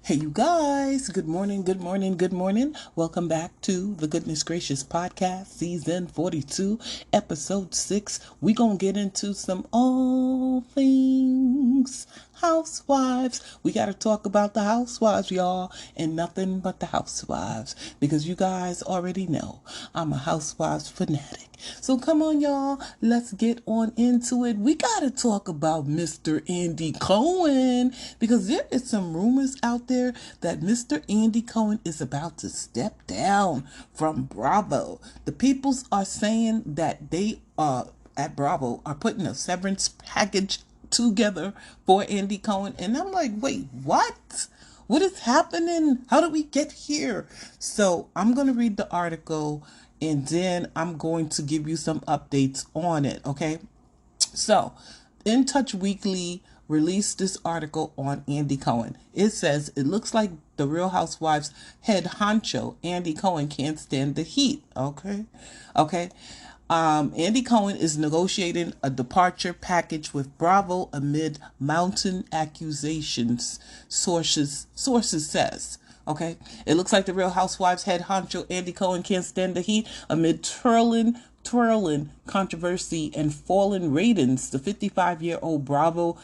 Hey, you guys. Good morning, good morning, good morning. Welcome back to the Goodness Gracious Podcast, Season 42, Episode 6. We gonna get into some all things housewives. We gotta talk about the housewives, y'all, and nothing but the housewives. Because you guys already know I'm a housewives fanatic. So come on, y'all. Let's get on into it. We got to talk about Mr. Andy Cohen because there is some rumors out there that Mr. Andy Cohen is about to step down from Bravo. The peoples are saying that they at Bravo are putting a severance package together for Andy Cohen. And I'm like, wait, what? What is happening? How did we get here? So I'm going to read the article and then I'm going to give you some updates on it, okay? So, In Touch Weekly released this article on Andy Cohen. It says, it looks like the Real Housewives head honcho, Andy Cohen, can't stand the heat, okay? Okay. Andy Cohen is negotiating a departure package with Bravo amid mounting accusations, sources says. Okay, it looks like the Real Housewives head honcho Andy Cohen can't stand the heat amid twirling controversy and fallen ratings. The 55-year-old Bravo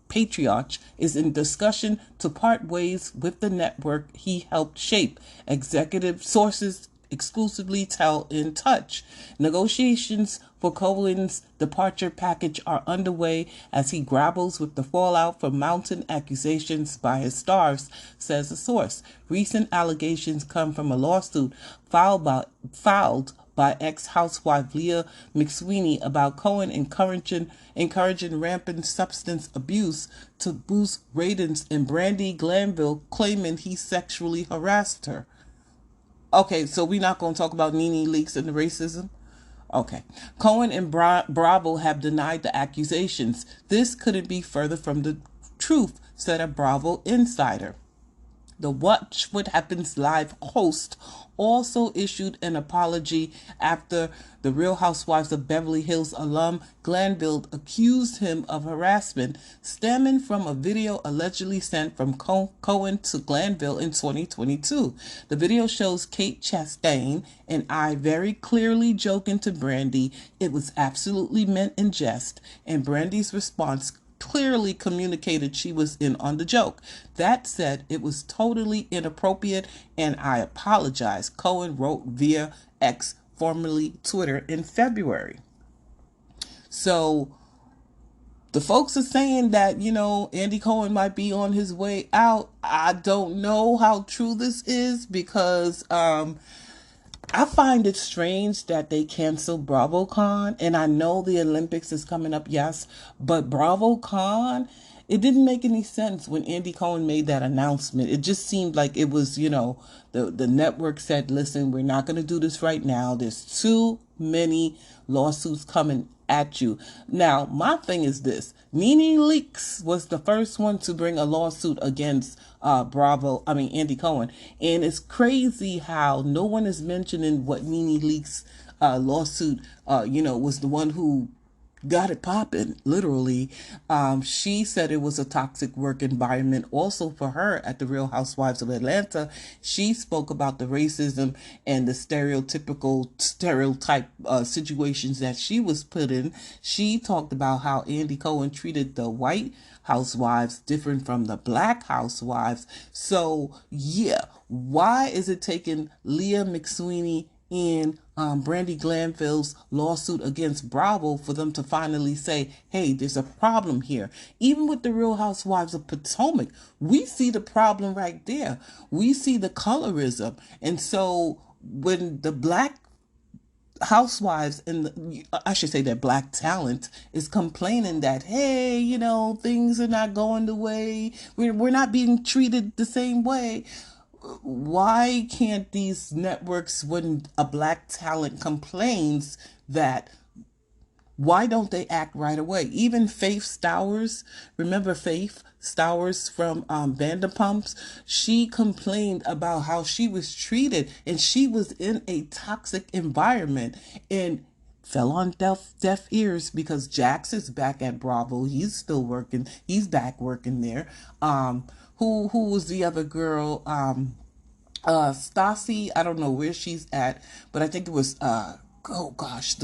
patriarch is in discussion to part ways with the network he helped shape. Executive sources exclusively tell In Touch. Negotiations for Cohen's departure package are underway as he grapples with the fallout from mounting accusations by his stars, says a source. Recent allegations come from a lawsuit filed by ex-housewife Leah McSweeney about Cohen encouraging rampant substance abuse to boost ratings, and Brandy Glanville claiming he sexually harassed her. Okay, so we're not going to talk about Nene Leakes and the racism? Okay. Cohen and Bravo have denied the accusations. This couldn't be further from the truth, said a Bravo insider. The Watch What Happens Live host also issued an apology after the Real Housewives of Beverly Hills alum Glanville accused him of harassment stemming from a video allegedly sent from Cohen to Glanville in 2022. The video shows Kate Chastain and I very clearly joking to Brandy it was absolutely meant in jest, and Brandy's response clearly communicated she was in on the joke. That said, it was totally inappropriate and I apologize, Cohen wrote via X, formerly Twitter, in February. So the folks are saying that, Andy Cohen might be on his way out. I don't know how true this is because I find it strange that they canceled BravoCon, and I know the Olympics is coming up, yes, but BravoCon, it didn't make any sense when Andy Cohen made that announcement. It just seemed like it was, the network said, listen, we're not going to do this right now. There's too many lawsuits coming at you. Now, my thing is this. Nene Leakes was the first one to bring a lawsuit against Andy Cohen. And it's crazy how no one is mentioning what Nene Leakes lawsuit, was the one who got it popping, literally. She said it was a toxic work environment also for her at the Real Housewives of Atlanta. She spoke about the racism and the stereotype situations that she was put in. She talked about how Andy Cohen treated the white housewives different from the black housewives. So yeah, why is it taking Leah McSweeney in Brandy Glanville's lawsuit against Bravo for them to finally say, hey, there's a problem here? Even with the Real Housewives of Potomac, we see the problem right there. We see the colorism. And so when the black housewives and I should say that black talent is complaining that, hey, things are not going the way, we're not being treated the same way. Why can't these networks, when a black talent complains, that why don't they act right away? Even Faith Stowers, remember Faith Stowers from Vanderpumps? She complained about how she was treated and she was in a toxic environment and fell on deaf ears because Jax is back at Bravo. He's still working. He's back working there. who was the other girl? Stassi, I don't know where she's at, but I think it was oh gosh,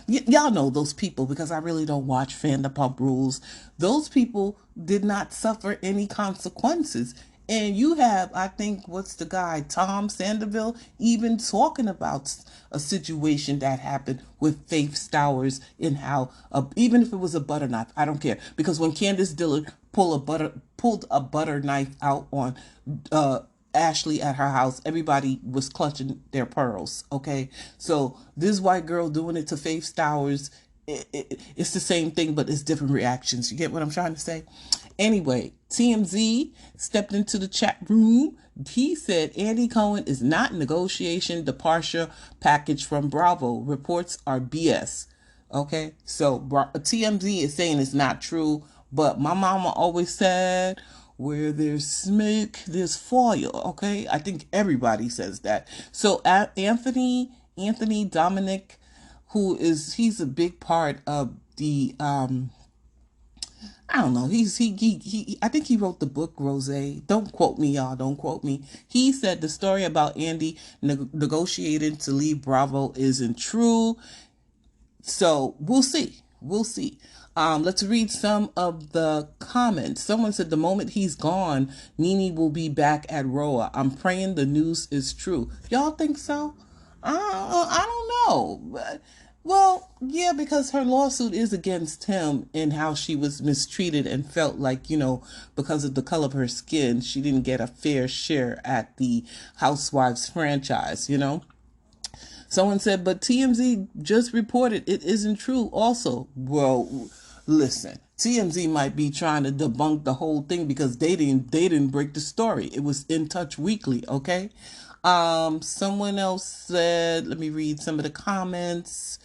y'all know those people because I really don't watch Vanderpump Rules. Those people did not suffer any consequences. And you have, I think, what's the guy, Tom Sandoval, even talking about a situation that happened with Faith Stowers in how, even if it was a butter knife, I don't care. Because when Candace Dillard pulled a butter knife out on Ashley at her house, everybody was clutching their pearls. Okay, so this white girl doing it to Faith Stowers, it's the same thing, but it's different reactions. You get what I'm trying to say? Anyway, TMZ stepped into the chat room. He said Andy Cohen is not negotiation departure package from Bravo. Reports are BS. Okay, so TMZ is saying it's not true, but my mama always said, where there's smoke, there's fire. Okay, I think everybody says that. So Anthony Dominic, he's a big part of the I don't know. I think he wrote the book Rose. Don't quote me, y'all. Don't quote me. He said the story about Andy negotiating to leave Bravo isn't true. So we'll see. We'll see. Let's read some of the comments. Someone said the moment he's gone, Nene will be back at Roa. I'm praying the news is true. Y'all think so? I don't know. Well, yeah, because her lawsuit is against him and how she was mistreated and felt like, because of the color of her skin, she didn't get a fair share at the Housewives franchise, Someone said, but TMZ just reported it isn't true also. Well, listen, TMZ might be trying to debunk the whole thing because they didn't break the story. It was In Touch Weekly, okay? Someone else said, let me read some of the comments.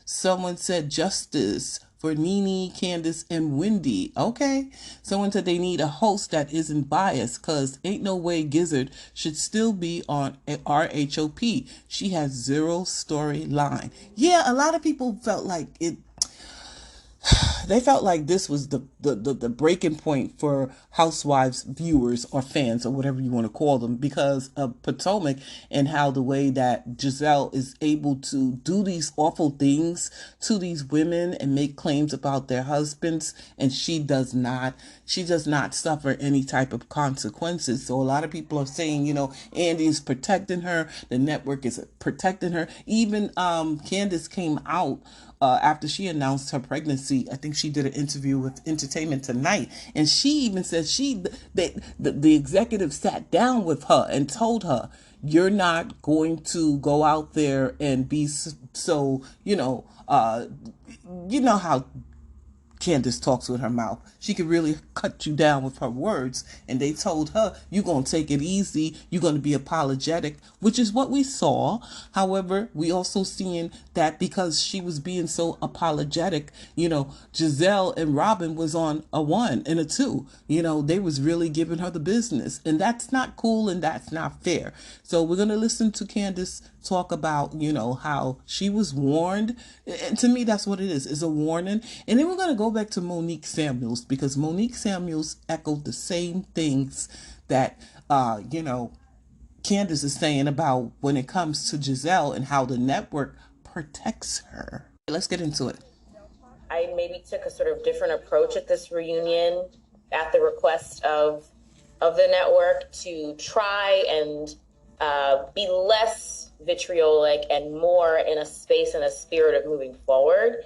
Someone said justice for Nene, Candace, and Wendy. Okay. Someone said they need a host that isn't biased because ain't no way Gizzard should still be on RHOP. She has zero storyline. Yeah, a lot of people felt like they felt like this was the breaking point for Housewives viewers or fans or whatever you want to call them because of Potomac and how the way that Giselle is able to do these awful things to these women and make claims about their husbands, and she does not suffer any type of consequences. So a lot of people are saying, Andy is protecting her, the network is protecting her. Even Candace came out after she announced her pregnancy. I think she did an interview with Entertainment Tonight, and she even said the executive sat down with her and told her, you're not going to go out there and be so, you know how Candace talks with her mouth. She could really cut you down with her words. And they told her, you're going to take it easy. You're going to be apologetic, which is what we saw. However, we also seeing that because she was being so apologetic, Giselle and Robin was on a 1 and a 2. They was really giving her the business. And that's not cool and that's not fair. So we're going to listen to Candace talk about, how she was warned. And to me, that's what it is. It's a warning. And then we're going to go back to Monique Samuels because Monique Samuels echoed the same things that, Candace is saying about when it comes to Giselle and how the network protects her. Let's get into it. I maybe took a sort of different approach at this reunion at the request of the network to try and be less vitriolic and more in a space and a spirit of moving forward.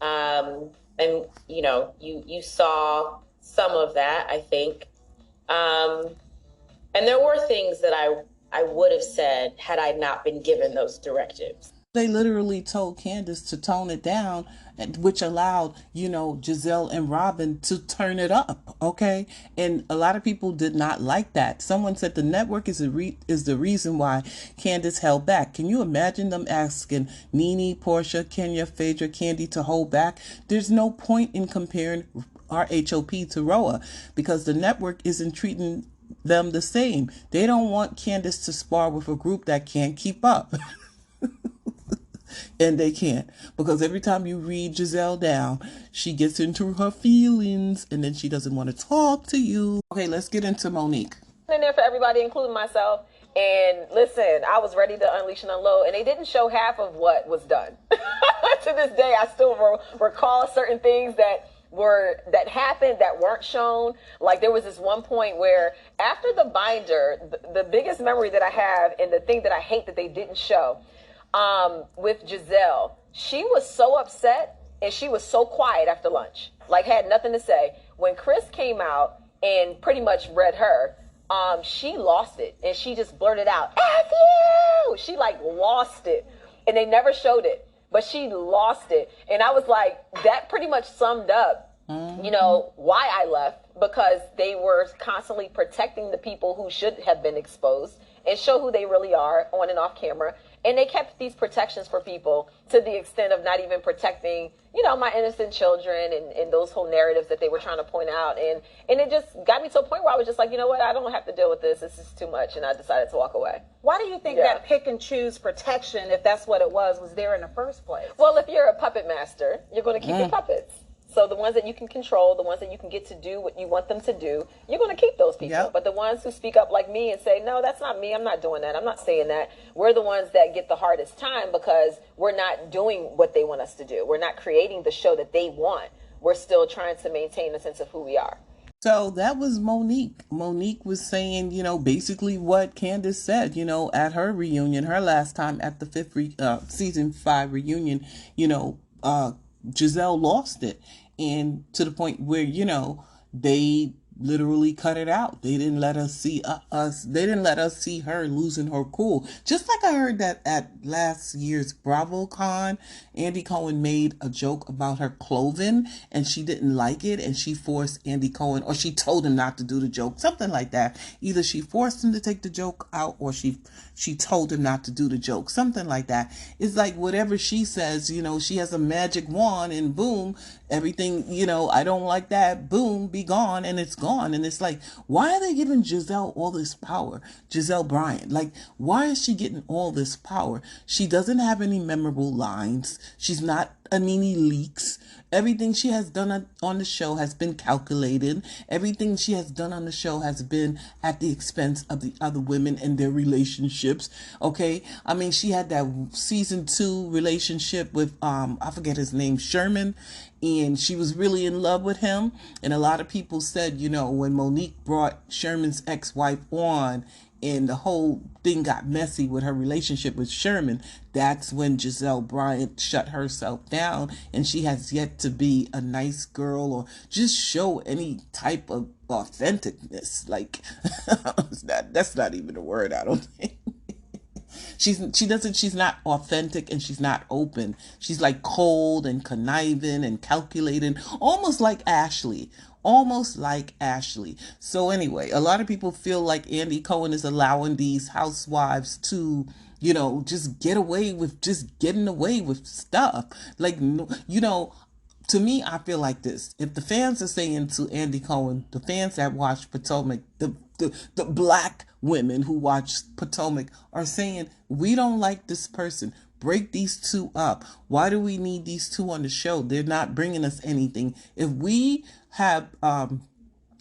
And you saw some of that, I think. And there were things that I would have said had I not been given those directives. They literally told Candace to tone it down, which allowed, Giselle and Robin to turn it up, okay? And a lot of people did not like that. Someone said the network is the reason why Candace held back. Can you imagine them asking Nene, Portia, Kenya, Phaedra, Candy to hold back? There's no point in comparing RHOP to Roa because the network isn't treating them the same. They don't want Candace to spar with a group that can't keep up. And they can't. Because every time you read Giselle down, she gets into her feelings and then she doesn't want to talk to you. Okay, let's get into Monique. In there for everybody, including myself. And listen, I was ready to unleash and unload, and they didn't show half of what was done. To this day, I still recall certain things that happened that weren't shown. Like there was this one point where after the binder, the biggest memory that I have and the thing that I hate that they didn't show, with Giselle, she was so upset and she was so quiet after lunch, like had nothing to say. When Chris came out and pretty much read her, she lost it and she just blurted out, F you! She like lost it and they never showed it, but she lost it. And I was like, that pretty much summed up, you know, why I left, because they were constantly protecting the people who should have been exposed and show who they really are on and off camera. And they kept these protections for people to the extent of not even protecting, you know, my innocent children and those whole narratives that they were trying to point out. And it just got me to a point where I was just like, you know what, I don't have to deal with this. This is too much. And I decided to walk away. Why do you think that pick and choose protection, if that's what it was there in the first place? Well, if you're a puppet master, you're going to keep your puppets. So the ones that you can control, the ones that you can get to do what you want them to do, you're going to keep those people. Yep. But the ones who speak up like me and say, no, that's not me, I'm not doing that, I'm not saying that, we're the ones that get the hardest time because we're not doing what they want us to do. We're not creating the show that they want. We're still trying to maintain a sense of who we are. So that was Monique. Monique was saying, you know, basically what Candace said, you know, at her reunion, her last time at the season 5 reunion, you know, Giselle lost it. And to the point where, you know, they literally cut it out. They didn't let us see They didn't let us see her losing her cool. Just like I heard that at last year's BravoCon, Andy Cohen made a joke about her clothing and she didn't like it. And she forced Andy Cohen, or she told him not to do the joke. Something like that. Either she forced him to take the joke out or she told him not to do the joke. Something like that. It's like whatever she says, you know, she has a magic wand and boom, everything, you know, I don't like that, boom, be gone, and it's gone. And it's like, why are they giving Giselle all this power? Giselle Bryant, like, why is she getting all this power? She doesn't have any memorable lines. She's not a Nene Leakes. Everything she has done on the show has been calculated. Everything she has done on the show has been at the expense of the other women and their relationships. Okay. I mean, she had that season 2 relationship with, I forget his name, Sherman. And she was really in love with him. And a lot of people said, you know, when Monique brought Sherman's ex-wife on and the whole thing got messy with her relationship with Sherman, that's when Giselle Bryant shut herself down, and she has yet to be a nice girl or just show any type of authenticness. Like, that's not even a word, I don't think. She's not authentic and she's not open. She's like cold and conniving and calculating, almost like Ashley. So anyway, a lot of people feel like Andy Cohen is allowing these housewives to, you know, just getting away with stuff. Like, you know, to me, I feel like this. If the fans are saying to Andy Cohen, the fans that watch Potomac, the black women who watch Potomac are saying, we don't like this person. Break these two up. Why do we need these two on the show? They're not bringing us anything. If we have,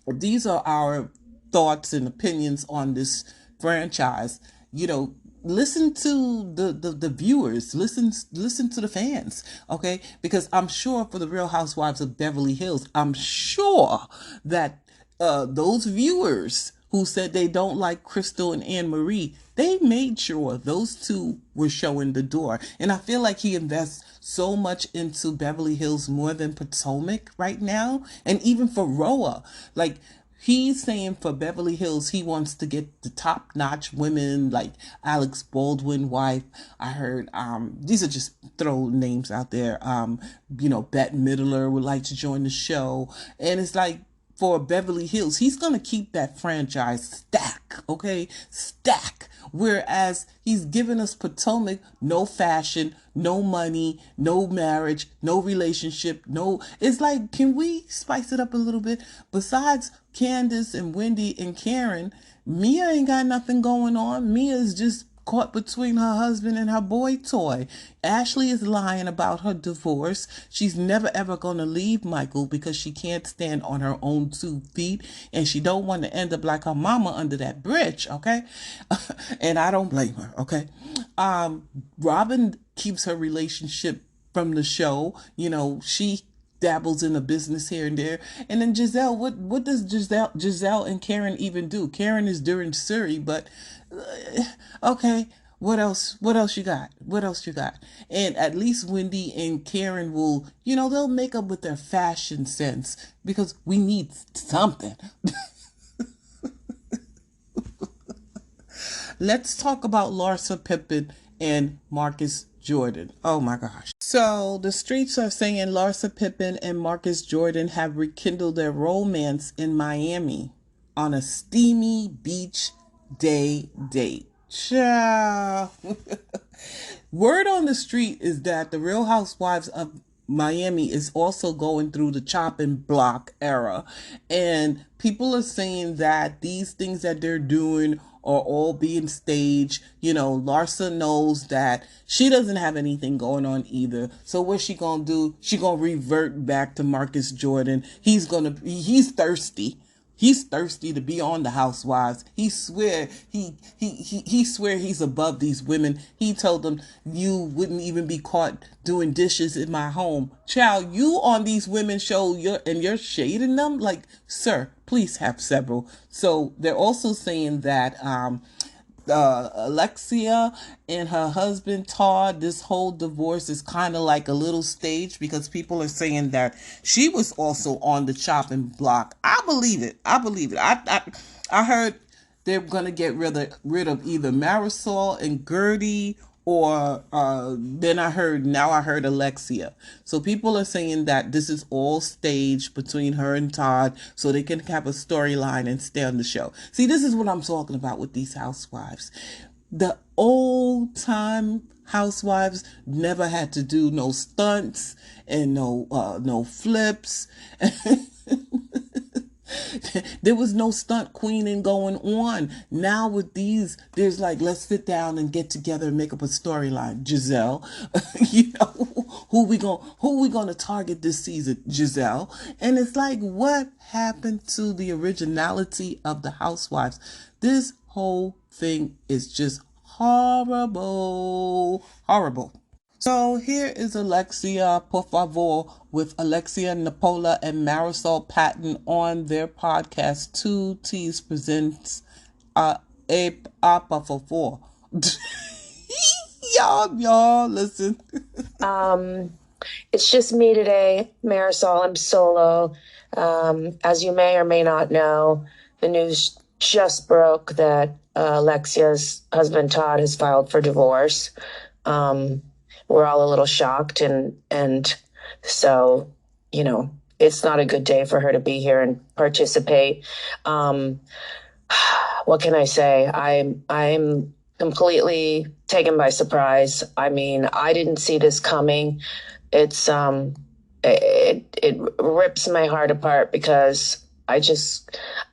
these are our thoughts and opinions on this franchise, you know, listen to the viewers, listen to the fans, okay? Because I'm sure for the Real Housewives of Beverly Hills, I'm sure that those viewers who said they don't like Crystal and Anne Marie, they made sure those two were showing the door. And I feel like he invests so much into Beverly Hills more than Potomac right now. And even for Roa, like, he's saying for Beverly Hills, he wants to get the top-notch women like Alex Baldwin wife. I heard, these are just throw names out there. You know, Bette Midler would like to join the show. And it's like, for Beverly Hills, he's going to keep that franchise stack, okay? Stack. Whereas he's giving us Potomac, no fashion, no money, no marriage, no relationship, no... It's like, can we spice it up a little bit? Besides Candace and Wendy and Karen, Mia ain't got nothing going on. Mia is just caught between her husband and her boy toy. Ashley is lying about her divorce. She's never ever going to leave Michael because she can't stand on her own 2 feet, and she don't want to end up like her mama under that bridge, okay? And I don't blame her, okay? Robin keeps her relationship from the show. You know, she dabbles in a business here and there. And then Giselle, what does Giselle and Karen even do? Karen is during Surrey, but okay. What else you got? What else you got? And at least Wendy and Karen will, they'll make up with their fashion sense because we need something. Let's talk about Larsa Pippen and Marcus Jordan. Oh my gosh. So the streets are saying Larsa Pippen and Marcus Jordan have rekindled their romance in Miami on a steamy beach day date. Ciao. Word on the street is that the Real Housewives of Miami is also going through the chopping block era. And people are saying that these things that they're doing are all being staged. Larsa knows that she doesn't have anything going on either. So what's she gonna do? She gonna revert back to Marcus Jordan. He's thirsty. He's thirsty to be on the Housewives. He swear he's above these women. He told them, you wouldn't even be caught doing dishes in my home. Child, you on these women show you're shading them? Like, sir, please have several. So they're also saying that Alexia and her husband Todd, this whole divorce is kind of like a little stage because people are saying that she was also on the chopping block. I believe it. I heard they're gonna get rid of either Marisol and Gertie, or I heard Alexia. So people are saying that this is all staged between her and Todd so they can have a storyline and stay on the show. See, this is what I'm talking about with these housewives. The old time housewives never had to do no stunts and no flips. There was no stunt queening going on. Now with these, there's like, let's sit down and get together and make up a storyline. Giselle, who we gonna target this season? Giselle. And it's like, what happened to the originality of the Housewives? This whole thing is just horrible. So here is Alexia, por favor, with Alexia Napola and Marisol Patton on their podcast. 2T's presents a por favor. y'all, listen. It's just me today, Marisol. I'm solo. As you may or may not know, the news just broke that Alexia's husband Todd has filed for divorce. We're all a little shocked, and so, it's not a good day for her to be here and participate. What can I say? I'm completely taken by surprise. I mean, I didn't see this coming. It's it rips my heart apart because I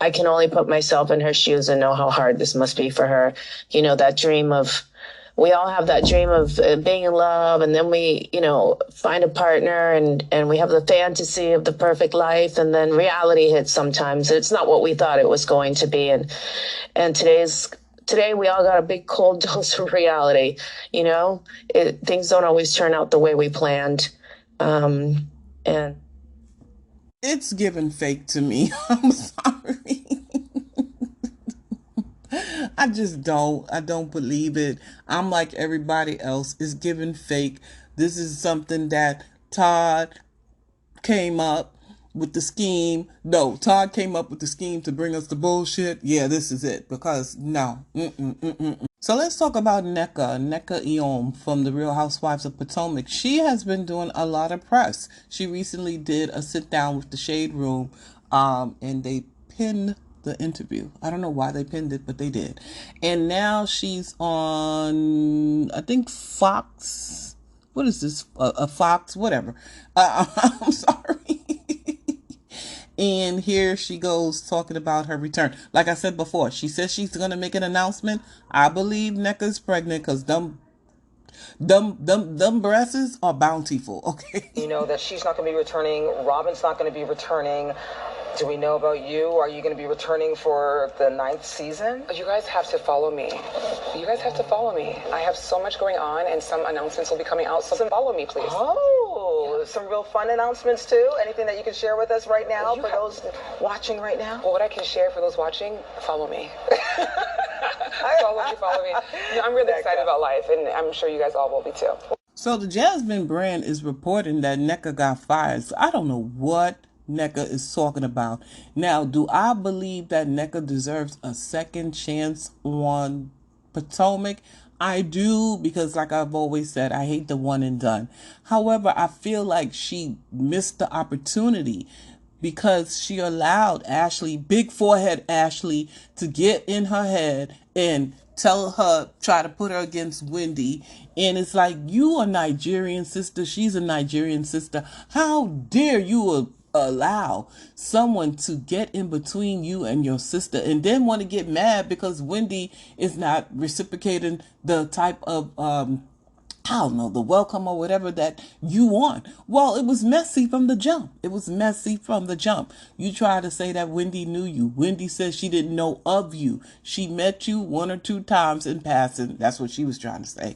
can only put myself in her shoes and know how hard this must be for her. That dream of, we all have that dream of being in love, and then we, find a partner and we have the fantasy of the perfect life, and then reality hits sometimes. It's not what we thought it was going to be. And today we all got a big cold dose of reality. Things don't always turn out the way we planned. And it's given fake to me. I'm sorry. I don't believe it. I'm like everybody else. It's given fake. This is something that Todd came up with the scheme. No, Todd came up with the scheme to bring us the bullshit. Yeah, this is it. Because no. So let's talk about Nneka Iom from the Real Housewives of Potomac. She has been doing a lot of press. She recently did a sit down with the Shade Room, and they pinned the interview. I don't know why they pinned it, but they did. And now she's on, I think, Fox. What is this? A Fox, whatever. I'm sorry. And here she goes talking about her return. Like I said before, she says she's going to make an announcement. I believe Nneka's pregnant because them breasts are bountiful, okay? You know that she's not going to be returning. Robin's not going to be returning. Do we know about you? Are you going to be returning for the 9th season? You guys have to follow me. You guys have to follow me. I have so much going on, and some announcements will be coming out, so follow me, please. Oh, some real fun announcements too. Anything that you can share with us right now for those watching right now? Well, what I can share for those watching, follow me. Follow me. No, I'm really excited about life, and I'm sure you guys all will be too. So the Jasmine brand is reporting that Nneka got fired. So I don't know what Nneka is talking about. Now, do I believe that Nneka deserves a second chance on Potomac? I do, because like I've always said, I hate the one and done. However, I feel like she missed the opportunity because she allowed Ashley, big forehead Ashley, to get in her head and try to put her against Wendy. And it's like, you a Nigerian sister, she's a Nigerian sister. How dare you allow someone to get in between you and your sister, and then want to get mad because Wendy is not reciprocating the type of I don't know, the welcome or whatever that you want. Well, it was messy from the jump. You try to say that Wendy knew you. Wendy says she didn't know of you. She met you 1 or 2 times in passing. That's what she was trying to say.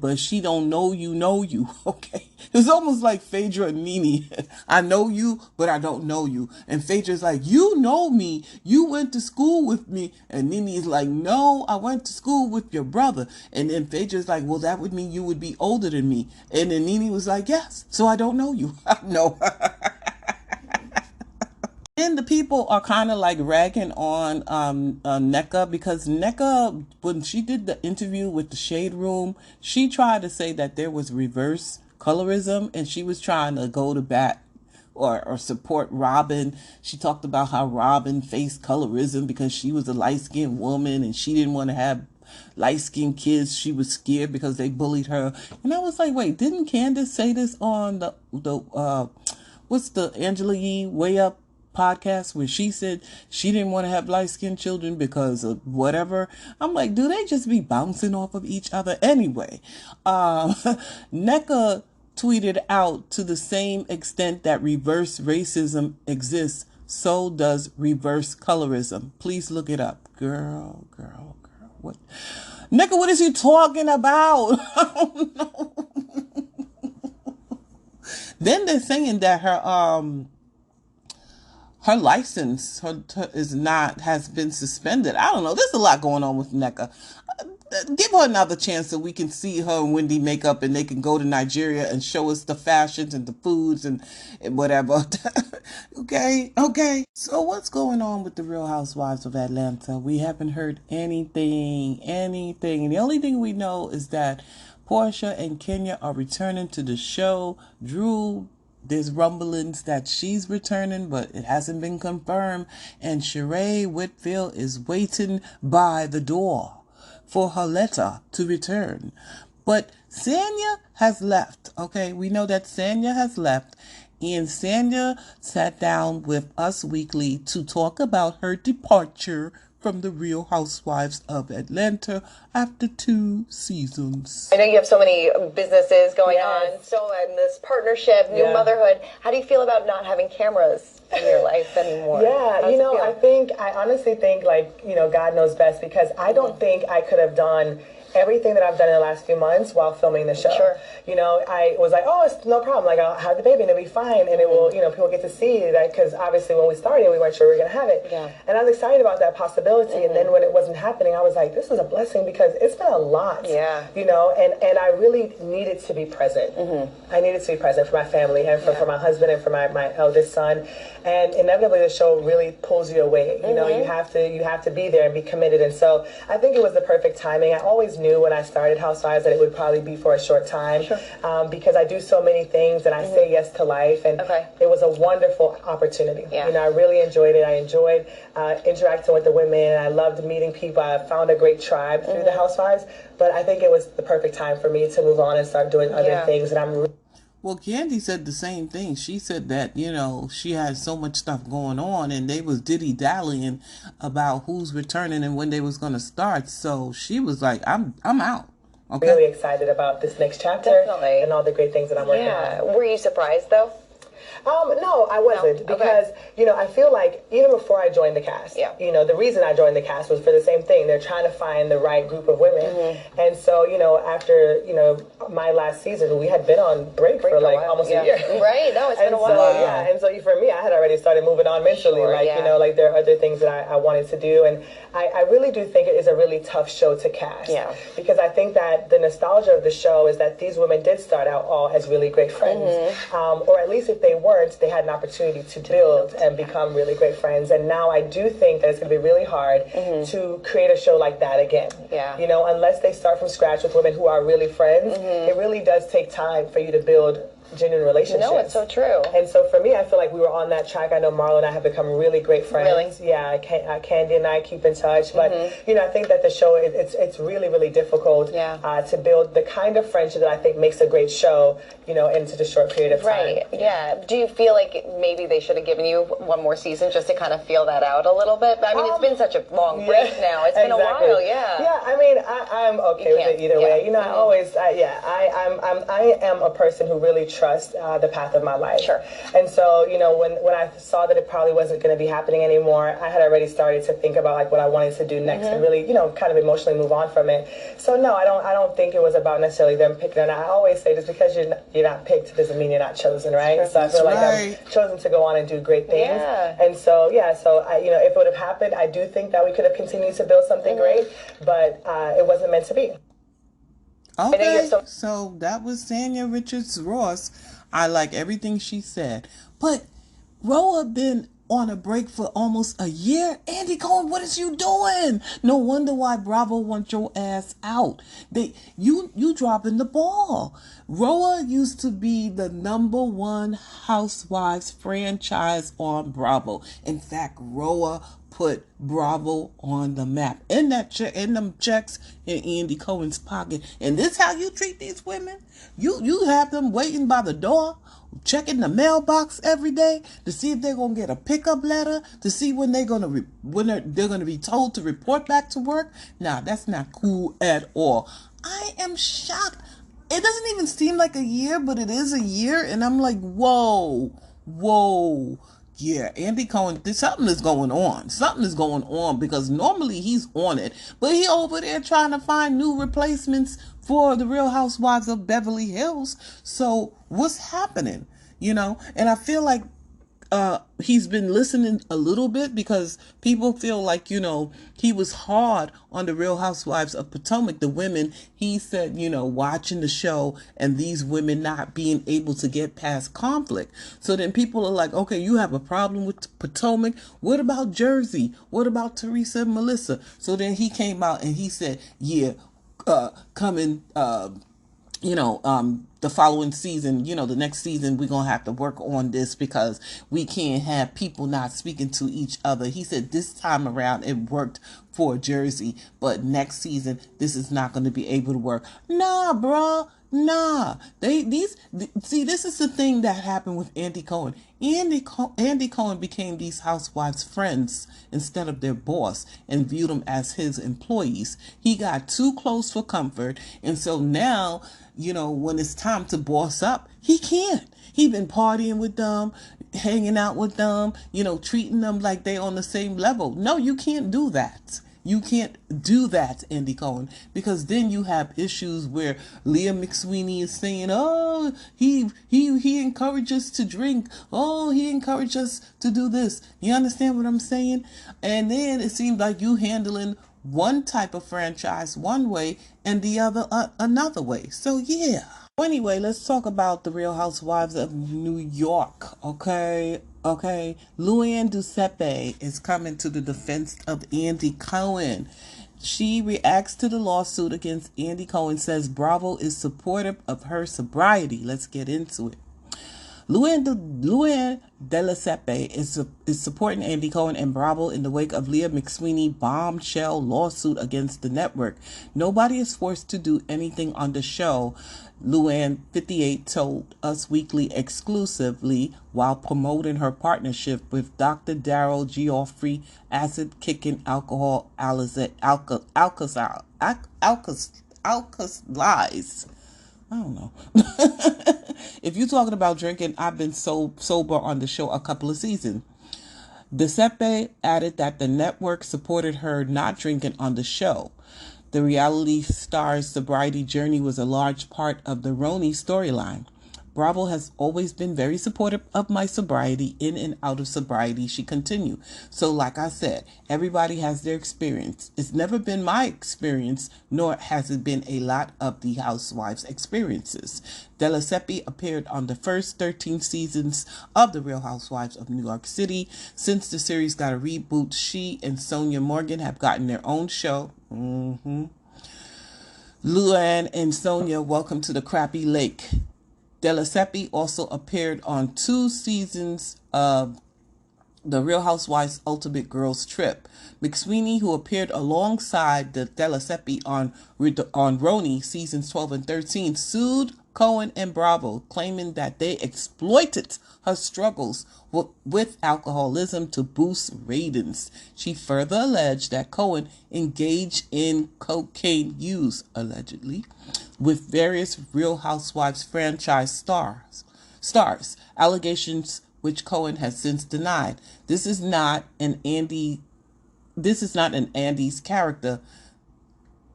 But she don't know you, okay? It was almost like Phaedra and Nene. I know you, but I don't know you. And Phaedra's like, you know me. You went to school with me. And Nene is like, no, I went to school with your brother. And then Phaedra's like, well, that would mean you would be older than me. And then Nene was like, yes, so I don't know you. No. And the people are kind of like ragging on Nneka, because Nneka, when she did the interview with the Shade Room, she tried to say that there was reverse colorism, and she was trying to go to bat or support Robin. She talked about how Robin faced colorism because she was a light-skinned woman and she didn't want to have light-skinned kids. She was scared because they bullied her. And I was like, wait, didn't Candace say this on the what's the Angela Yee Way Up podcast, where she said she didn't want to have light-skinned children because of whatever? I'm like, do they just be bouncing off of each other? Anyway, Nneka tweeted out, to the same extent that reverse racism exists, so does reverse colorism. Please look it up. Girl. What? Nneka, what is he talking about? I don't know. Then they're saying that her license has been suspended. I don't know. There's a lot going on with Nneka. Give her another chance so we can see her and Wendy make up, and they can go to Nigeria and show us the fashions and the foods and whatever. Okay. So what's going on with the Real Housewives of Atlanta? We haven't heard anything. And the only thing we know is that Portia and Kenya are returning to the show. Drew, there's rumblings that she's returning, but it hasn't been confirmed. And Sheree Whitfield is waiting by the door for her letter to return. But Sanya has left, okay? We know that Sanya has left. And Sanya sat down with Us Weekly to talk about her departure from the Real Housewives of Atlanta after 2 seasons. I know you have so many businesses going on, so in this partnership, new motherhood. How do you feel about not having cameras in your life anymore? Yeah, I honestly think, God knows best, because I don't think I could have done everything that I've done in the last few months while filming the show. Sure. I was like, oh, it's no problem. Like, I'll have the baby and it'll be fine. And it will, people get to see that, because obviously when we started, we weren't sure we were going to have it. Yeah. And I was excited about that possibility. And then when it wasn't happening, I was like, this is a blessing, because it's been a lot. Yeah. And I really needed to be present. I needed to be present for my family and for my husband and for my eldest son. And inevitably the show really pulls you away. You have to be there and be committed. And so I think it was the perfect timing. I always knew when I started Housewives that it would probably be for a short time, because I do so many things and I say yes to life, and it was a wonderful opportunity. I really enjoyed it. I enjoyed interacting with the women, and I loved meeting people. I found a great tribe through the Housewives, but I think it was the perfect time for me to move on and start doing other things. And Well, Candy said the same thing. She said that, she had so much stuff going on and they was dilly-dallying about who's returning and when they was going to start. So she was like, I'm out. Okay. Really excited about this next chapter. Definitely. And all the great things that I'm working on. Were you surprised though? No, I wasn't because I feel like even before I joined the cast, the reason I joined the cast was for the same thing. They're trying to find the right group of women, and so after my last season, we had been on break for like almost a year. Right? No, it's been a while. So, and so for me, I had already started moving on mentally. Like there are other things that I wanted to do, and I really do think it is a really tough show to cast. Yeah. Because I think that the nostalgia of the show is that these women did start out all as really great friends, or at least if they weren't, they had an opportunity to build and become really great friends. And now I do think that it's going to be really hard to create a show like that again. Yeah. Unless they start from scratch with women who are really friends, it really does take time for you to build genuine relationships. No, it's so true. And so for me, I feel like we were on that track. I know Marlo and I have become really great friends. Really? Yeah, Candy and I keep in touch. But, I think that the show, it's really, really difficult to build the kind of friendship that I think makes a great show, into the short period of time. Right, yeah. Do you feel like maybe they should have given you one more season just to kind of feel that out a little bit? I mean, it's been such a long break now. It's been a while, Yeah, I mean, I'm okay with it either way. I always, I am a person who really trusts the path of my life. Sure. And so, when I saw that it probably wasn't going to be happening anymore, I had already started to think about like what I wanted to do next and really, kind of emotionally move on from it. So no, I don't think it was about necessarily them picking. And I always say just because you're not picked doesn't mean you're not chosen, right? Sure. So I feel like I'm chosen to go on and do great things. Yeah. And so I, if it would have happened, I do think that we could have continued to build something great, but it wasn't meant to be. Okay, so that was Sanya Richards-Ross. I like everything she said. But Roa been on a break for almost a year. Andy Cohen, what is you doing? No wonder why Bravo wants your ass out. You dropping the ball. Roa used to be the #1 Housewives franchise on Bravo. In fact, Roa put Bravo on the map. In them checks in Andy Cohen's pocket. And this how you treat these women? You have them waiting by the door, checking the mailbox every day to see if they're gonna get a pickup letter, to see when they're gonna be told to report back to work. Nah, that's not cool at all. I am shocked. It doesn't even seem like a year, but it is a year, and I'm like, whoa. Yeah, Andy Cohen, something is going on. Something is going on because normally he's on it. But he over there trying to find new replacements for the Real Housewives of Beverly Hills. So what's happening? And I feel like he's been listening a little bit because people feel like, he was hard on the Real Housewives of Potomac, the women. He said, watching the show and these women not being able to get past conflict. So then people are like, okay, you have a problem with Potomac. What about Jersey? What about Teresa and Melissa? So then he came out and he said, coming, the following season, the next season, we're going to have to work on this because we can't have people not speaking to each other. He said this time around it worked for Jersey, but next season, this is not going to be able to work. Nah, bruh. Nah. This is the thing that happened with Andy Cohen. Andy Cohen became these housewives' friends instead of their boss and viewed them as his employees. He got too close for comfort, and so now, when it's time to boss up, he can't. He been partying with them, hanging out with them, treating them like they on the same level. No, you can't do that. You can't do that, Andy Cohen, because then you have issues where Leah McSweeney is saying, oh, he encourages us to drink. Oh, he encourages us to do this. You understand what I'm saying? And then it seems like you handling one type of franchise one way and the other another way. So, yeah. Anyway, let's talk about the Real Housewives of New York, okay? Luann Giuseppe is coming to the defense of Andy Cohen. She reacts to the lawsuit against Andy Cohen, says Bravo is supportive of her sobriety. Let's get into it. Luann de Lessepe is supporting Andy Cohen and Bravo in the wake of Leah McSweeney bombshell lawsuit against the network. Nobody is forced to do anything on the show, Luann, 58, told Us Weekly exclusively while promoting her partnership with Dr. Daryl Geoffrey, acid-kicking alcohol alkalize. I don't know. If you're talking about drinking, I've been so sober on the show a couple of seasons. Giuseppe added that the network supported her not drinking on the show. The reality star's sobriety journey was a large part of the Roni storyline. Bravo has always been very supportive of my sobriety, in and out of sobriety, she continued. So like I said, everybody has their experience. It's never been my experience, nor has it been a lot of the housewives' experiences. De Lessepe appeared on the first 13 seasons of The Real Housewives of New York City. Since the series got a reboot, she and Sonia Morgan have gotten their own show. Luann and Sonia, welcome to the Crappy Lake. De Lessepe also appeared on 2 seasons of The Real Housewives Ultimate Girls Trip. McSweeney, who appeared alongside De Lessepe on Roni seasons 12 and 13, sued Cohen and Bravo, claiming that they exploited her struggles with alcoholism to boost ratings. She further alleged that Cohen engaged in cocaine use, allegedly, with various Real Housewives franchise stars, allegations which Cohen has since denied. This is not an Andy's character,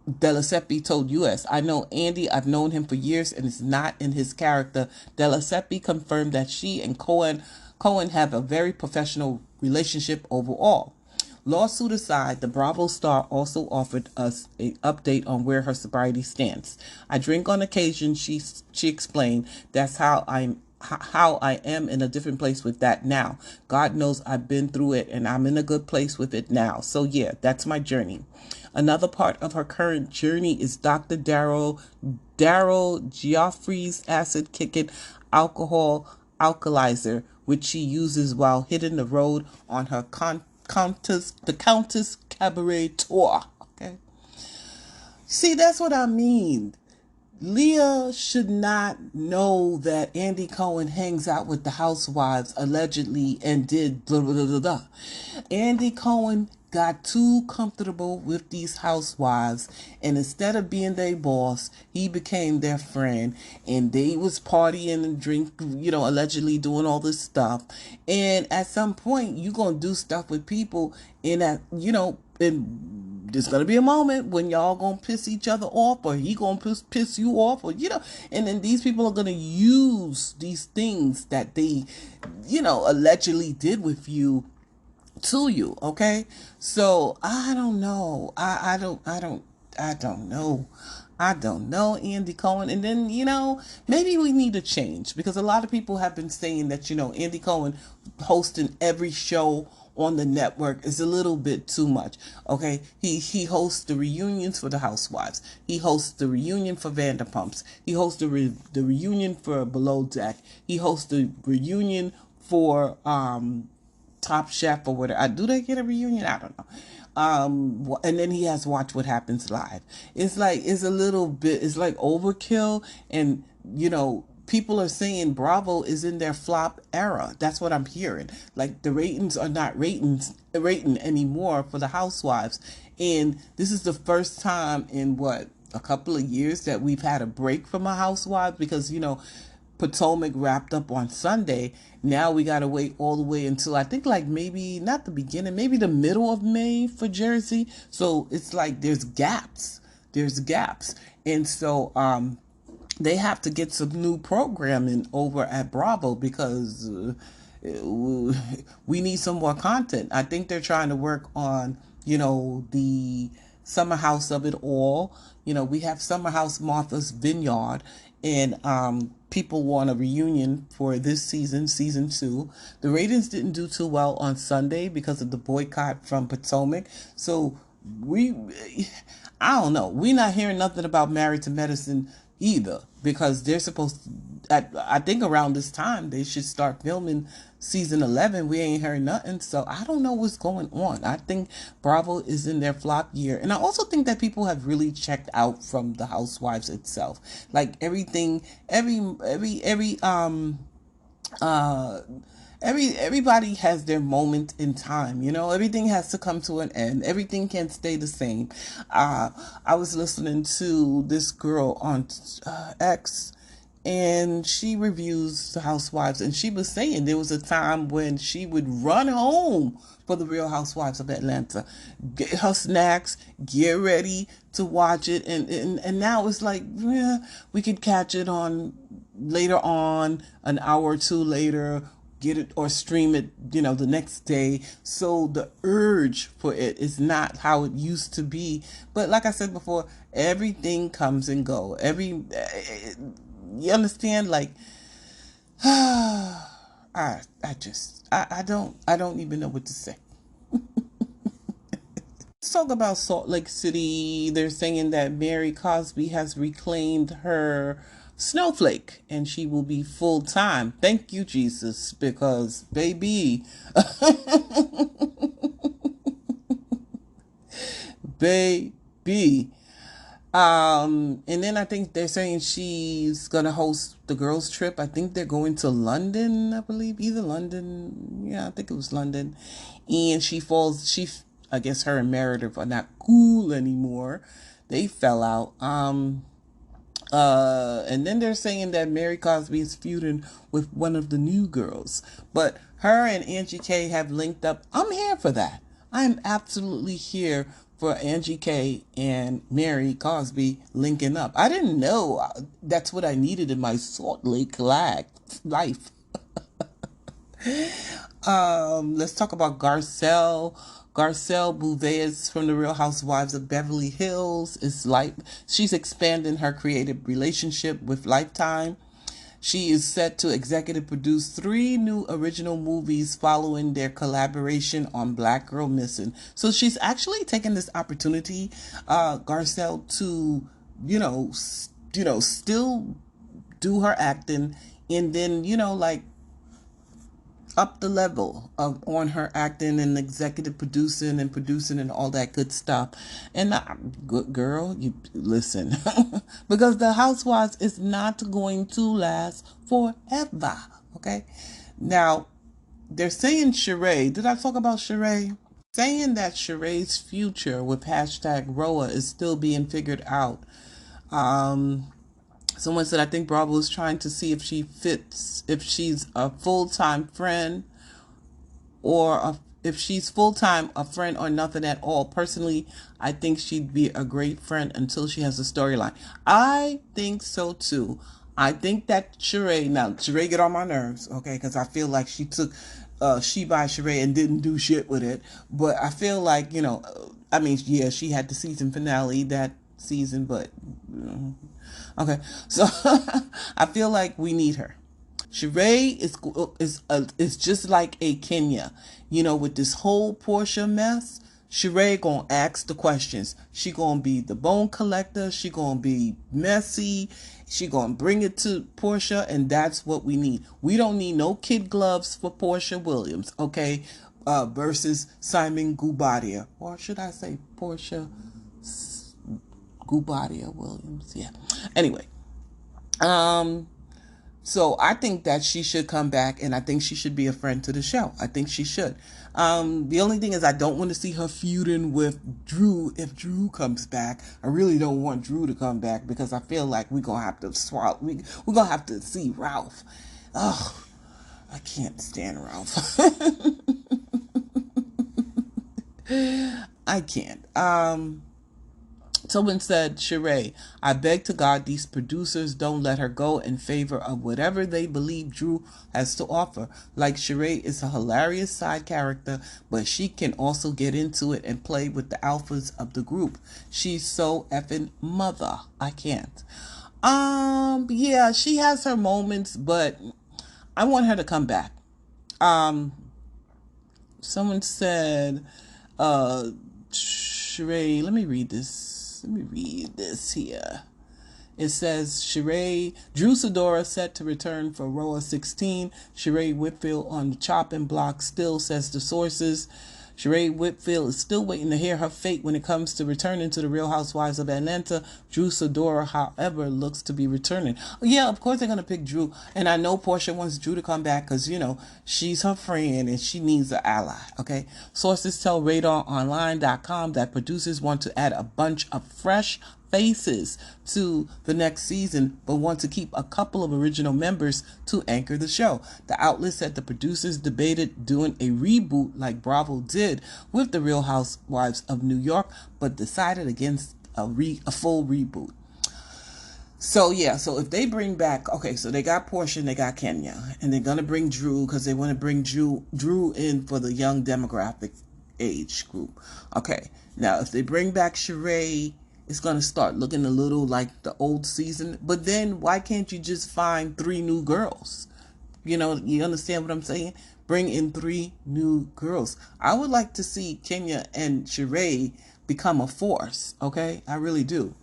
De Lessepe told US. I know Andy, I've known him for years, and it's not in his character. De Lessepe confirmed that she and Cohen have a very professional relationship overall. Lawsuit aside, the Bravo star also offered us an update on where her sobriety stands. I drink on occasion, she explained. That's how I am in a different place with that now. God knows I've been through it, and I'm in a good place with it now. So yeah, that's my journey. Another part of her current journey is Dr. Daryl Geoffrey's acid-kicking alcohol alkalizer, which she uses while hitting the road on her Countess Cabaret tour. Okay. See, that's what I mean. Leah should not know that Andy Cohen hangs out with the housewives, allegedly, and did blah, blah, blah, blah, blah. Andy Cohen got too comfortable with these housewives, and instead of being their boss, he became their friend, and they was partying and drink, allegedly doing all this stuff. And at some point, you're going to do stuff with people, and and there's going to be a moment when y'all going to piss each other off, or he going to piss you off, or, and then these people are going to use these things that they, allegedly did with you to you. Okay. So I don't know. I don't know. I don't know, Andy Cohen. And then, maybe we need to change, because a lot of people have been saying that, Andy Cohen hosting every show on the network is a little bit too much. Okay. He hosts the reunions for the housewives. He hosts the reunion for Vanderpumps. He hosts the reunion for Below Deck. He hosts the reunion for, Top Chef or whatever. Do they get a reunion? I don't know. And then he has Watch What Happens Live. It's like overkill, and people are saying Bravo is in their flop era. That's what I'm hearing. Like, the ratings are not rating anymore for the housewives, and this is the first time in a couple of years that we've had a break from a housewives, because Potomac wrapped up on Sunday. Now we got to wait all the way until, I think, maybe not the beginning, maybe the middle of May for Jersey. So it's like there's gaps. And so they have to get some new programming over at Bravo, because we need some more content. I think they're trying to work on, the Summer House of it all. We have Summer House Martha's Vineyard, and people want a reunion for this season 2. The ratings didn't do too well on Sunday because of the boycott from Potomac. So I don't know. We're not hearing nothing about Married to Medicine either, because they're supposed to, I think around this time they should start filming season 11. We ain't heard nothing, so I don't know what's going on. I think Bravo is in their flop year, and I also think that people have really checked out from the Housewives itself. Like everything, uh everybody has their moment in time, you know. Everything has to come to an end. Everything can't stay the same. I was listening to this girl on X, and she reviews the Housewives, and she was saying there was a time when she would run home for the Real Housewives of Atlanta, get her snacks, get ready to watch it, and now it's like, yeah, we could catch it on later on, an hour or two later, get it or stream it, you know, the next day. So the urge for it is not how it used to be. But like I said before, everything comes and go. You understand? Like, I don't even know what to say. Let's talk about Salt Lake City. They're saying that Mary Cosby has reclaimed her snowflake and she will be full time. Thank you, Jesus, because baby, baby. And then I think they're saying she's gonna host the girls' trip. I think they're going to London, I believe, either London. Yeah, I think it was London. And I guess her and Meredith are not cool anymore. They fell out. And then they're saying that Mary Cosby is feuding with one of the new girls, but her and Angie K have linked up. I'm here for that. I'm absolutely here for Angie K and Mary Cosby linking up. I didn't know that's what I needed in my Salt Lake life. Let's talk about Garcelle. Garcelle Bouvet from the Real Housewives of Beverly Hills. She's expanding her creative relationship with Lifetime. She is set to executive produce 3 new original movies following their collaboration on Black Girl Missing. So she's actually taking this opportunity, Garcelle, to, still do her acting, and then, like, up the level on her acting and executive producing and all that good stuff. And good girl, you listen, because the Housewives is not going to last forever. Okay, now they're saying Sheree. Did I talk about Sheree? Saying that Sheree's future with hashtag Roa is still being figured out. Someone said, I think Bravo is trying to see if she's a full-time friend if she's full-time a friend or nothing at all. Personally, I think she'd be a great friend until she has a storyline. I think so too. I think that Sheree get on my nerves, okay, because I feel like she took She by Sheree and didn't do shit with it. But I feel like, she had the season finale that season, but okay, so I feel like we need her. Sheree is just like a Kenya, with this whole Portia mess. Sheree gonna ask the questions. She gonna be the bone collector. She gonna be messy. She gonna bring it to Portia, and that's what we need. We don't need no kid gloves for Portia Williams, okay? Versus Simon Guobadia, or should I say Portia Guobadia Williams? Yeah. Anyway, so I think that she should come back, and I think she should be a friend to the show. I think she should. The only thing is I don't want to see her feuding with Drew if Drew comes back. I really don't want Drew to come back because I feel like we're going to have to swallow. We're going to have to see Ralph. Oh, I can't stand Ralph. I can't. Someone said, Sheree, I beg to God these producers don't let her go in favor of whatever they believe Drew has to offer. Like, Sheree is a hilarious side character, but she can also get into it and play with the alphas of the group. She's so effing mother. I can't. Yeah, she has her moments, but I want her to come back. Someone said, Sheree, let me read this here. It says Drew Sidora set to return for Roa 16. Sheree Whitfield on the chopping block still, says the sources. Sheree Whitfield is still waiting to hear her fate when it comes to returning to the Real Housewives of Atlanta. Drew Sidora, however, looks to be returning. Yeah, of course they're going to pick Drew. And I know Portia wants Drew to come back because, she's her friend and she needs an ally, okay? Sources tell RadarOnline.com that producers want to add a bunch of fresh faces to the next season, but want to keep a couple of original members to anchor the show. The outlet said the producers debated doing a reboot like Bravo did with The Real Housewives of New York, but decided against a full reboot. So if they bring back, so they got Portia and they got Kenya, and they're gonna bring Drew because they want to bring Drew in for the young demographic age group. Okay, now if they bring back Sheree, it's going to start looking a little like the old season. But then why can't you just find 3 new girls? You understand what I'm saying? Bring in 3 new girls. I would like to see Kenya and Sheree become a force. Okay, I really do.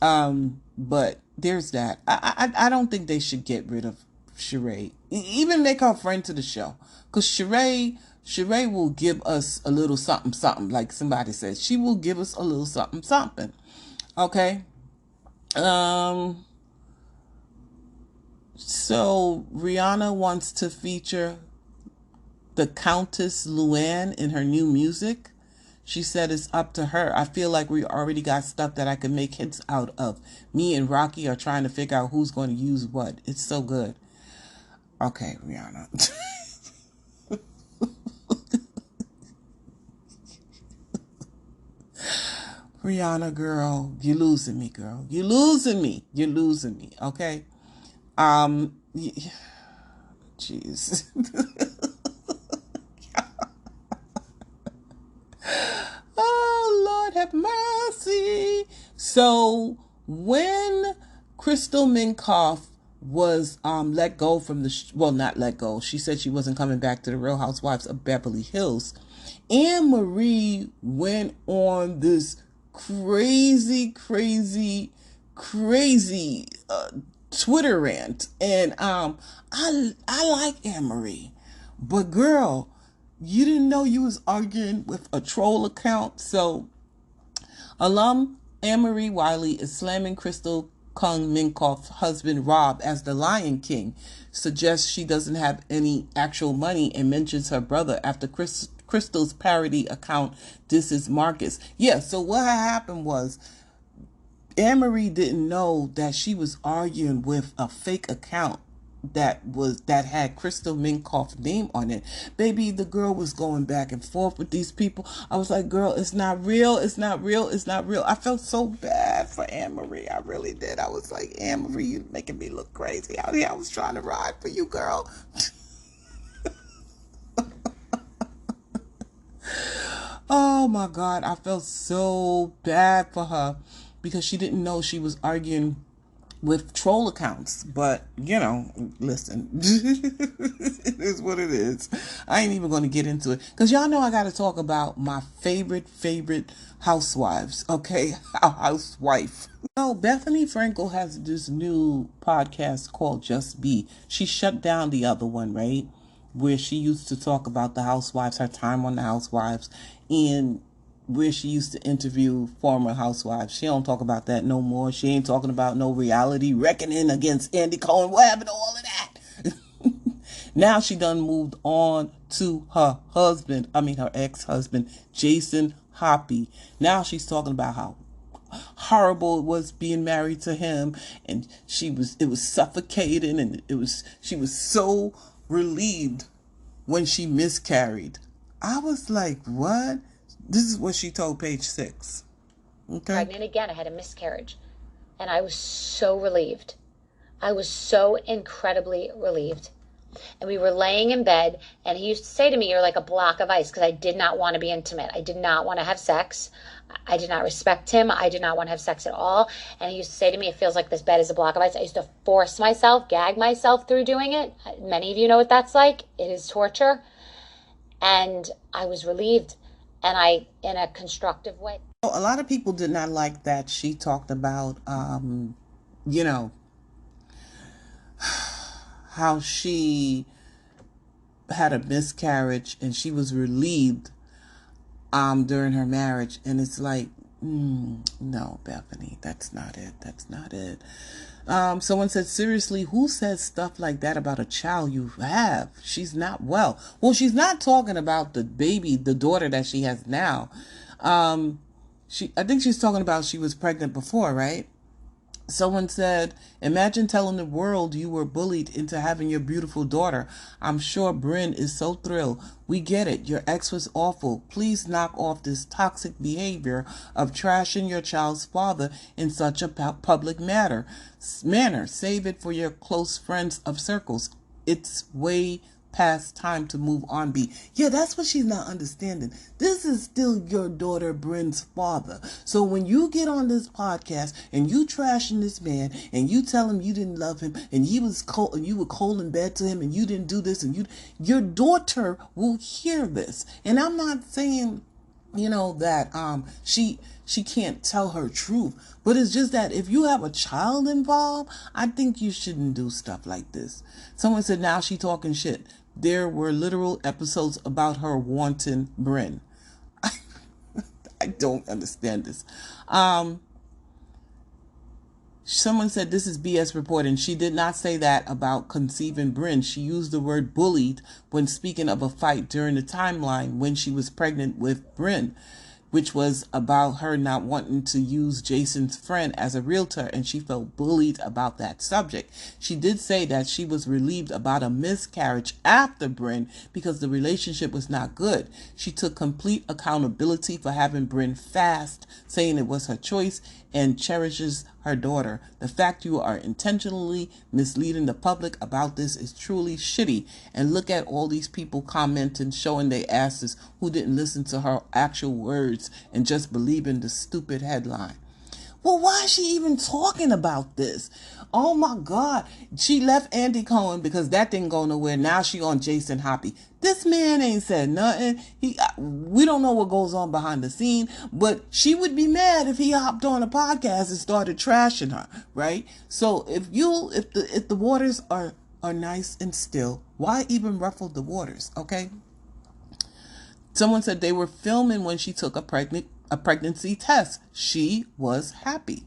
But there's that. I don't think they should get rid of Sheree. Even make her a friend to the show. Because Sheree will give us a little something, something. Like somebody says, she will give us a little something, something. Okay. So Rihanna wants to feature the Countess Luann in her new music. She said it's up to her. I feel like we already got stuff that I can make hits out of. Me and Rocky are trying to figure out who's going to use what. It's so good. Okay, Rihanna. Rihanna, girl, you're losing me, girl. You're losing me. Okay. Jeez. Oh, Lord have mercy. So when Crystal Minkoff was let go from not let go. She said she wasn't coming back to the Real Housewives of Beverly Hills. Anne Marie went on this crazy Twitter rant, and I like Anne Marie, but girl, you didn't know you was arguing with a troll account. So alum Anne Marie Wiley is slamming Crystal Kung Minkoff's husband Rob as the Lion King, suggests she doesn't have any actual money, and mentions her brother after Crystal's parody account disses Marcus. Yeah, so what happened was Anne Marie didn't know that she was arguing with a fake account that had Crystal Minkoff's name on it. Baby, the girl was going back and forth with these people. I was like, girl, it's not real. I felt so bad for Anne Marie. I really did. I was like, Anne Marie, you're making me look crazy out here. I was trying to ride for you, girl. Oh my God, I felt so bad for her because she didn't know she was arguing with troll accounts. But, listen, it is what it is. I ain't even going to get into it because y'all know I got to talk about my favorite housewives, okay? A housewife. Bethany Frankel has this new podcast called Just Be. She shut down the other one, right? Where she used to talk about the housewives, her time on the housewives, and where she used to interview former housewives. She don't talk about that no more. She ain't talking about no reality reckoning against Andy Cohen. What happened to all of that? Now she done moved on to her ex-husband, Jason Hoppy. Now she's talking about how horrible it was being married to him, and it was suffocating, and she was so relieved when she miscarried. I was like, what? This is what she told Page 6. Okay. Pregnant again. I had a miscarriage. And I was so relieved. I was so incredibly relieved. And we were laying in bed, and he used to say to me, you're like a block of ice, because I did not want to be intimate. I did not want to have sex. I did not respect him. I did not want to have sex at all. And he used to say to me, it feels like this bed is a block of ice. I used to force myself, gag myself through doing it. Many of you know what that's like. It is torture. And I was relieved, and in a constructive way. A lot of people did not like that she talked about you know, how she had a miscarriage and she was relieved during her marriage, and it's like, no, Bethany, that's not it. That's not it. Someone said, seriously, who says stuff like that about a child you have? She's not well. Well, she's not talking about the baby, the daughter that she has now. I think she's talking about she was pregnant before, right? Someone said, imagine telling the world you were bullied into having your beautiful daughter. I'm sure Bryn is so thrilled. We get it. Your ex was awful. Please knock off this toxic behavior of trashing your child's father in such a public manner. Save it for your close friends of circles. It's way past time to move on, B. Yeah, that's what she's not understanding. This is still your daughter Bryn's father. So when you get on this podcast and you trashing this man and you tell him you didn't love him and he was cold and you were cold in bed to him and you didn't do this and your daughter will hear this. And I'm not saying, that she can't tell her truth, but it's just that if you have a child involved, I think you shouldn't do stuff like this. Someone said, now she talking shit. There were literal episodes about her wanting Bryn. I don't understand this. Someone said this is BS reporting. She did not say that about conceiving Bryn. She used the word bullied when speaking of a fight during the timeline when she was pregnant with Bryn, which was about her not wanting to use Jason's friend as a realtor, and she felt bullied about that subject. She did say that she was relieved about a miscarriage after Bryn because the relationship was not good. She took complete accountability for having Bryn fast, saying it was her choice, and cherishes her daughter. The fact you are intentionally misleading the public about this is truly shitty. And look at all these people commenting, showing their asses, who didn't listen to her actual words and just believe in the stupid headline. Well, why is she even talking about this? Oh my God. She left Andy Cohen because that didn't go nowhere. Now she on Jason Hoppy. This man ain't said nothing. We don't know what goes on behind the scene, but she would be mad if he hopped on a podcast and started trashing her, right? So if the waters are nice and still, why even ruffle the waters? Okay. Someone said they were filming when she took a pregnancy test. She was happy.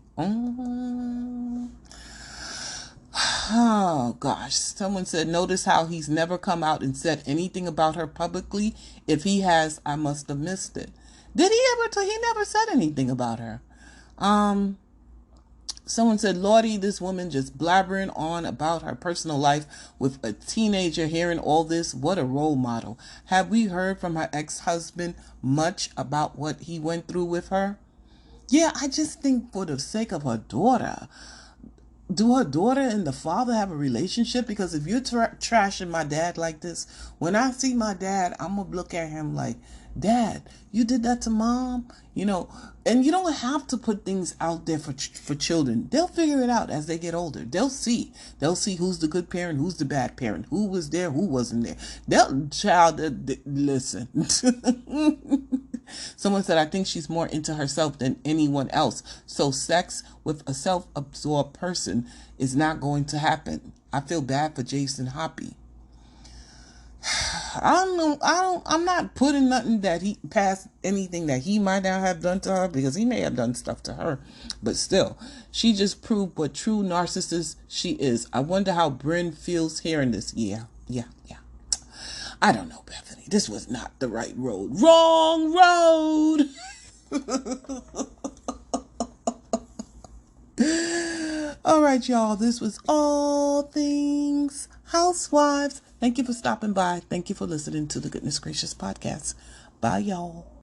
Oh gosh. Someone said, notice how he's never come out and said anything about her publicly. If he has, I must have missed it. Did he ever? He never said anything about her. Someone said, Lordy, this woman just blabbering on about her personal life with a teenager hearing all this. What a role model. Have we heard from her ex-husband much about what he went through with her? Yeah, I just think for the sake of her daughter, do her daughter and the father have a relationship? Because if you're trashing my dad like this, when I see my dad, I'm going to look at him like, Dad, you did that to Mom? And you don't have to put things out there for children. They'll figure it out as they get older. They'll see who's the good parent, who's the bad parent, who was there, who wasn't there. Listen. Someone said, I think she's more into herself than anyone else. So sex with a self-absorbed person is not going to happen. I feel bad for Jason Hoppy. I'm not putting nothing that he past anything that he might not have done to her, because he may have done stuff to her, but still, she just proved what true narcissist she is. I wonder how Bryn feels hearing this. Yeah. I don't know, Bethany. This was not the right road. Wrong road. All right, y'all. This was All Things Housewives. Thank you for stopping by. Thank you for listening to the Goodness Gracious podcast. Bye, y'all.